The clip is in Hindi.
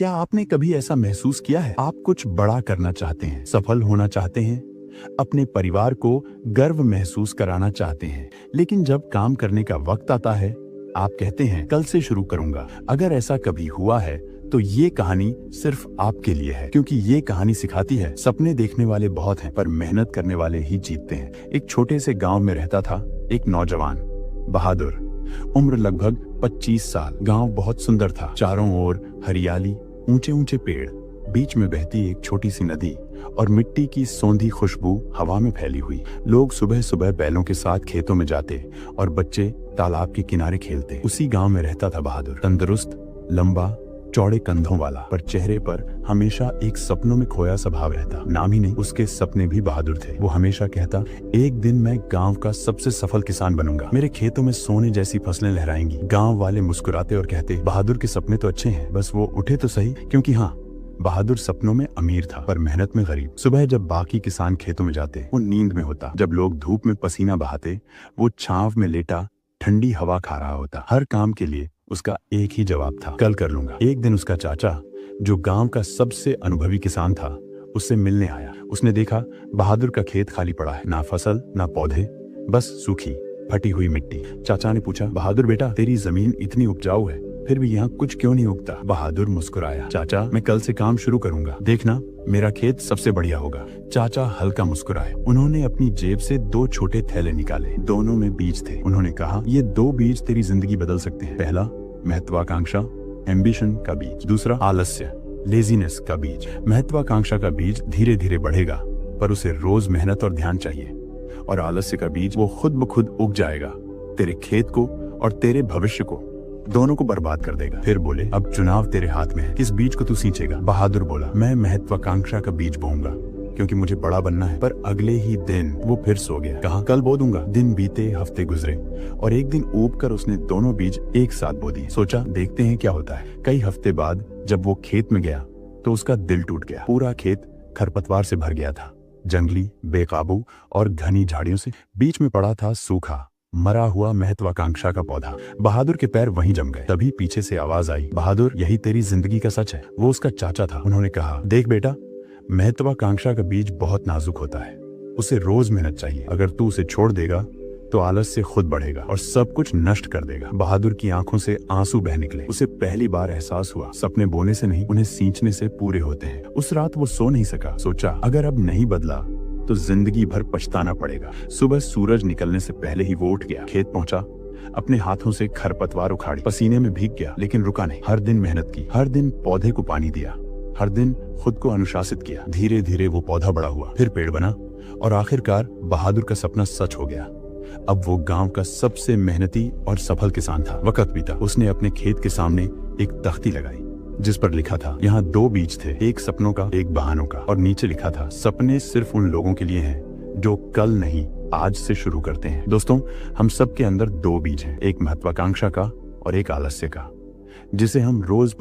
क्या आपने कभी ऐसा महसूस किया है? आप कुछ बड़ा करना चाहते हैं, सफल होना चाहते हैं, अपने परिवार को गर्व महसूस कराना चाहते हैं, लेकिन जब काम करने का वक्त आता है, आप कहते हैं कल से शुरू करूंगा। अगर ऐसा कभी हुआ है तो ये कहानी सिर्फ आपके लिए है, क्योंकि ये कहानी सिखाती है सपने देखने वाले बहुत हैं, पर मेहनत करने वाले ही जीतते हैं। एक छोटे से गांव में रहता था एक नौजवान, बहादुर। उम्र लगभग 25 साल। गांव बहुत सुंदर था, चारों ओर हरियाली, ऊंचे ऊंचे पेड़, बीच में बहती एक छोटी सी नदी और मिट्टी की सौंधी खुशबू हवा में फैली हुई। लोग सुबह सुबह बैलों के साथ खेतों में जाते और बच्चे तालाब के किनारे खेलते। उसी गांव में रहता था बहादुर, तंदुरुस्त, लंबा, चौड़े कंधों वाला, पर चेहरे पर हमेशा एक सपनों में खोया सा भाव रहता। नाम ही नहीं, उसके सपने भी बहादुर थे। वो हमेशा कहता, एक दिन मैं गांव का सबसे सफल किसान बनूंगा, मेरे खेतों में सोने जैसी फसलें लहराएंगी। गांव वाले मुस्कुराते और कहते, बहादुर के सपने तो अच्छे हैं, बस वो उठे तो सही। क्योंकि हाँ, बहादुर सपनों में अमीर था, पर मेहनत में गरीब। सुबह जब बाकी किसान खेतों में जाते, वो नींद में होता। जब लोग धूप में पसीना बहाते, वो छांव में लेटा ठंडी हवा खा रहा होता। हर काम के लिए उसका एक ही जवाब था, कल कर लूंगा। एक दिन उसका चाचा, जो गांव का सबसे अनुभवी किसान था, उससे मिलने आया। उसने देखा बहादुर का खेत खाली पड़ा है, ना फसल ना पौधे, बस सूखी फटी हुई मिट्टी। चाचा ने पूछा, बहादुर बेटा, तेरी जमीन इतनी उपजाऊ है, फिर भी यहाँ कुछ क्यों नहीं उगता? बहादुर मुस्कुराया, चाचा, मैं कल से काम शुरू करूंगा, देखना मेरा खेत सबसे बढ़िया होगा। चाचा हल्का मुस्कुराए। उन्होंने अपनी जेब से 2 छोटे थैले निकाले, दोनों में बीज थे। उन्होंने कहा, ये 2 बीज तेरी जिंदगी बदल सकते हैं। पहला, महत्वाकांक्षा, एम्बिशन का बीज। दूसरा, आलस्य, लेजीनेस का बीज। महत्वाकांक्षा का बीज धीरे धीरे बढ़ेगा, पर उसे रोज मेहनत और ध्यान चाहिए। और आलस्य का बीज, वो खुद ब खुद उग जाएगा, तेरे खेत को और तेरे भविष्य को, दोनों को बर्बाद कर देगा। फिर बोले, अब चुनाव तेरे हाथ में है, किस बीज को तू सींचेगा? बहादुर बोला, मैं महत्वाकांक्षा का बीज बोऊंगा, क्योंकि मुझे बड़ा बनना है। पर अगले ही दिन वो फिर सो गया। कहा, कल बो दूंगा। दिन बीते, हफ्ते गुजरे, और एक दिन ऊब कर उसने दोनों बीज एक साथ बो दिए। सोचा, देखते हैं क्या होता है। कई हफ्ते बाद जब वो खेत में गया तो उसका दिल टूट गया। पूरा खेत खरपतवार से भर गया था, जंगली, बेकाबू और घनी झाड़ियों से। बीच में पड़ा था सूखा, मरा हुआ महत्वाकांक्षा का पौधा। बहादुर के पैर वहीं जम गए। तभी पीछे से आवाज आई, बहादुर, यही तेरी जिंदगी का सच है। वो उसका चाचा था। उन्होंने कहा, देख बेटा, महत्वाकांक्षा का बीज बहुत नाजुक होता है, उसे रोज मेहनत चाहिए। अगर तू उसे छोड़ देगा तो आलस्य खुद बढ़ेगा और सब कुछ नष्ट कर देगा। बहादुर की आंखों से आंसू बह निकले। उसे पहली बार एहसास हुआ, सपने बोने से नहीं, उन्हें सींचने से पूरे होते हैं। उस रात वो सो नहीं सका। सोचा, अगर अब नहीं बदला तो जिंदगी भर पछताना पड़ेगा। सुबह सूरज निकलने से पहले ही वो उठ गया, खेत पहुंचा, अपने हाथों से खरपतवार उखाड़ी, पसीने में भीग गया, लेकिन रुका नहीं। हर दिन मेहनत की, हर दिन पौधे को पानी दिया, हर दिन खुद को अनुशासित किया। धीरे धीरे वो पौधा बड़ा हुआ, फिर पेड़ बना, और आखिरकार बहादुर का सपना सच हो गया। अब वो गांव का सबसे मेहनती और सफल किसान था। वक्त बीता, उसने अपने खेत के सामने एक तख्ती लगाई, जिस पर लिखा था, यहाँ 2 बीज थे, एक सपनों का, एक बहानों का। और नीचे लिखा था, सपने सिर्फ उन लोगों के लिए हैं जो कल नहीं, आज से शुरू करते हैं। दोस्तों, हम सबके अंदर 2 बीज हैं, एक महत्वाकांक्षा का और एक आलस्य का, जिसे हम रोज